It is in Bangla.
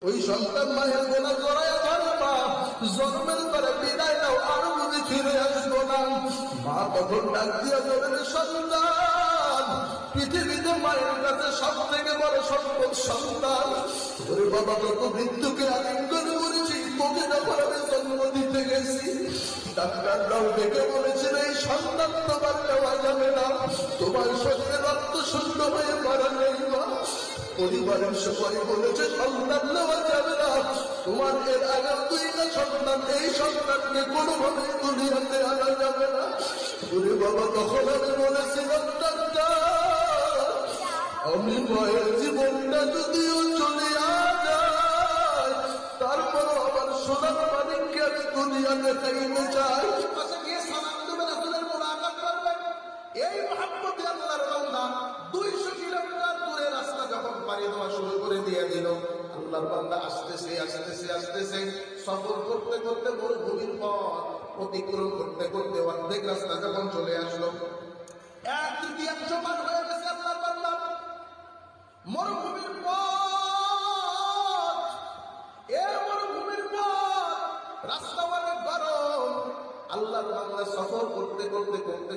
ওই সন্তান মায়ের গোলা জড়ায় ধরে মা, জন্মের পরে বিদায় দাও, আর বুঝি ফিরে আসবো না। মা তখন ডাক দিয়া বলেন, সন্তান, পৃথিবীতে মায়ের কাছে সব থেকে বড় সম্পদ সন্তান। ওরে বাবা, তত মৃত্যুকে আলিঙ্গন করেছি, তোকে যখন আমি জন্ম দিতে গেছি, ডাক্তাররাও ডেকে বলেছিল এই সন্তান তোমার নেওয়া যাবে না, তোমার শরীরে রক্ত শূন্য হয়ে মারা নেই মা। পরিবারের সবাই বলেছে সন্তান নেওয়া যাবে না, তোমার এর আগে দুইটা সন্তান, এই সন্তানকে কোনোভাবে দুনিয়াতে আনা যাবে না। ওরে বাবা, তখন আমি বলেছিলাম ডাক্তার, আমি মায়ের জীবনটা যদিও চলে যায়, তারপরও আমার সোনার মানিককে আমি দুনিয়াতে খাইতে চাই। এই মহাব্বতে আল্লাহর বান্দা 200 কিলোমিটার দূরে রাস্তা যখন পাড়ি দেওয়া শুরু করে দিয়ে দিল, আল্লাহর বান্দা আসতেছে আসতেছে আসতেছে, সফর করতে করতে মরুভূমির পথ অতিক্রম করতে করতে অর্ধেক রাস্তা যখন চলে আসলো, 1/3 পার হয়ে গেছে আল্লাহর বান্দা। মরুভূমির পথ, মরুভূমির পথ, রাস্তা অনেক গরম। আল্লাহর বান্দা সফর করতে করতে করতে